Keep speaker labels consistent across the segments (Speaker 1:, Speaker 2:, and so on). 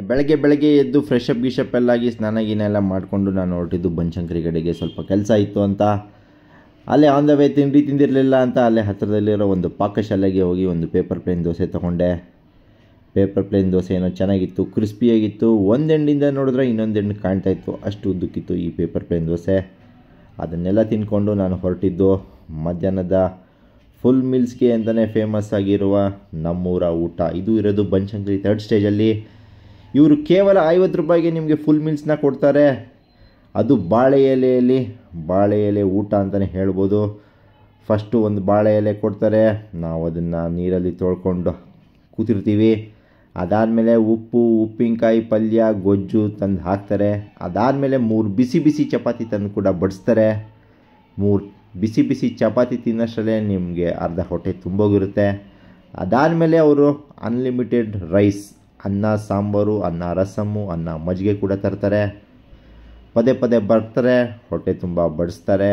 Speaker 1: ಬೆಳಗ್ಗೆ ಬೆಳಗ್ಗೆ ಎದ್ದು ಫ್ರೆಶ್ ಅಪ್ ಗಿಶಪ್ ಎಲ್ಲಾಗಿ ಸ್ನಾನ ಗೀನ ಎಲ್ಲ ಮಾಡಿಕೊಂಡು ನಾನು ಹೊರಟಿದ್ದು ಬನಶಂಕರಿ ಕಡೆಗೆ. ಸ್ವಲ್ಪ ಕೆಲಸ ಇತ್ತು ಅಂತ ಅಲ್ಲೇ ಆನ್ ದ ವೇ ತಿಂಡಿ ತಿಂದಿರಲಿಲ್ಲ ಅಂತ ಅಲ್ಲೇ ಹತ್ತಿರದಲ್ಲಿರೋ ಒಂದು ಪಾಕಶಾಲೆಗೆ ಹೋಗಿ ಒಂದು ಪೇಪರ್ ಪ್ಲೇನ್ ದೋಸೆ ತೊಗೊಂಡೆ. ಪೇಪರ್ ಪ್ಲೇನ್ ದೋಸೆ ಏನೋ ಚೆನ್ನಾಗಿತ್ತು, ಕ್ರಿಸ್ಪಿಯಾಗಿತ್ತು. ಒಂದು ಎಂಡಿಂದ ನೋಡಿದ್ರೆ ಇನ್ನೊಂದು ಎಂಡ್ ಕಾಣ್ತಾಯಿತ್ತು, ಅಷ್ಟು ಉದ್ದಕ್ಕಿತ್ತು ಈ ಪೇಪರ್ ಪ್ಲೇನ್ ದೋಸೆ. ಅದನ್ನೆಲ್ಲ ತಿಂದ್ಕೊಂಡು ನಾನು ಹೊರಟಿದ್ದು ಮಧ್ಯಾಹ್ನದ ಫುಲ್ ಮೀಲ್ಸ್ಗೆ ಅಂತಲೇ ಫೇಮಸ್ ಆಗಿರುವ ನಮ್ಮೂರ ಊಟ. ಇದು ಇರೋದು ಬನಶಂಕರಿ 3rd ಸ್ಟೇಜಲ್ಲಿ. ಇವರು ಕೇವಲ 50 ರೂಪಾಯಿಗೆ ನಿಮಗೆ ಫುಲ್ ಮೀಲ್ಸ್ನ ಕೊಡ್ತಾರೆ. ಅದು ಬಾಳೆ ಎಲೆ ಊಟ ಅಂತಲೇ ಹೇಳ್ಬೋದು. ಫಸ್ಟು ಒಂದು ಬಾಳೆ ಎಲೆ ಕೊಡ್ತಾರೆ, ನಾವು ಅದನ್ನು ನೀರಲ್ಲಿ ತೊಳ್ಕೊಂಡು ಕೂತಿರ್ತೀವಿ. ಅದಾದಮೇಲೆ ಉಪ್ಪು, ಉಪ್ಪಿನಕಾಯಿ, ಪಲ್ಯ, ಗೊಜ್ಜು ತಂದು ಹಾಕ್ತಾರೆ. ಅದಾದಮೇಲೆ 3 ಬಿಸಿ ಬಿಸಿ ಚಪಾತಿ ತಂದು ಕೂಡ ಬಡಿಸ್ತಾರೆ. 3 ಬಿಸಿ ಬಿಸಿ ಚಪಾತಿ ತಿನ್ನೋಷ್ಟರಲ್ಲೇ ನಿಮಗೆ ಅರ್ಧ ಹೊಟ್ಟೆ ತುಂಬೋಗಿರುತ್ತೆ. ಅದಾದಮೇಲೆ ಅವರು ಅನ್ಲಿಮಿಟೆಡ್ ರೈಸ್, ಅನ್ನ ಸಾಂಬಾರು, ಅನ್ನ ರಸಮ್ಮು, ಅನ್ನ ಮಜ್ಜಿಗೆ ಕೂಡ ತರ್ತಾರೆ. ಪದೇ ಪದೇ ಬರ್ತಾರೆ, ಹೊಟ್ಟೆ ತುಂಬ ಬಡಿಸ್ತಾರೆ.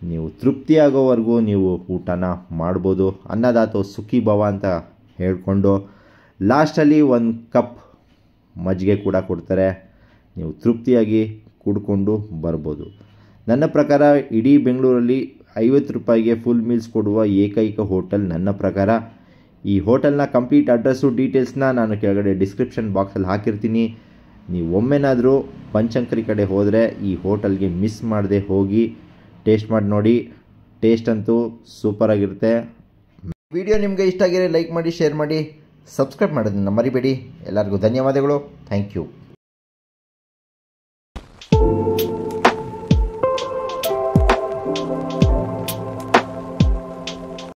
Speaker 1: ನೀವು ತೃಪ್ತಿಯಾಗೋವರೆಗೂ ನೀವು ಊಟನ ಮಾಡ್ಬೋದು. ಅನ್ನದಾತೋ ಸುಖಿ ಭವ ಅಂತ ಹೇಳ್ಕೊಂಡು ಲಾಸ್ಟಲ್ಲಿ 1 ಕಪ್ ಮಜ್ಜಿಗೆ ಕೂಡ ಕೊಡ್ತಾರೆ. ನೀವು ತೃಪ್ತಿಯಾಗಿ ಕುಡ್ಕೊಂಡು ಬರ್ಬೋದು. ನನ್ನ ಪ್ರಕಾರ ಇಡೀ ಬೆಂಗಳೂರಲ್ಲಿ 50 ರೂಪಾಯಿಗೆ ಫುಲ್ ಮೀಲ್ಸ್ ಕೊಡುವ ಏಕೈಕ ಹೋಟೆಲ್ ನನ್ನ ಪ್ರಕಾರ. ಈ ಹೋಟೆಲ್ನ ಕಂಪ್ಲೀಟ್ ಅಡ್ರೆಸ್ಸು ಡೀಟೇಲ್ಸ್ನ ನಾನು ಕೆಳಗಡೆ ಡಿಸ್ಕ್ರಿಪ್ಷನ್ ಬಾಕ್ಸಲ್ಲಿ ಹಾಕಿರ್ತೀನಿ. ನೀವು ಒಮ್ಮೆನಾದರೂ ಬನಶಂಕರಿ ಕಡೆ ಹೋದರೆ ಈ ಹೋಟೆಲ್ಗೆ ಮಿಸ್ ಮಾಡದೆ ಹೋಗಿ ಟೇಸ್ಟ್ ಮಾಡಿ ನೋಡಿ. ಟೇಸ್ಟ್ ಅಂತೂ ಸೂಪರಾಗಿರುತ್ತೆ. ವಿಡಿಯೋ ನಿಮಗೆ ಇಷ್ಟ ಆಗಿದ್ರೆ ಲೈಕ್ ಮಾಡಿ, ಶೇರ್ ಮಾಡಿ, ಸಬ್ಸ್ಕ್ರೈಬ್ ಮಾಡೋದನ್ನು ಮರಿಬೇಡಿ. ಎಲ್ಲರಿಗೂ ಧನ್ಯವಾದಗಳು. Thank you.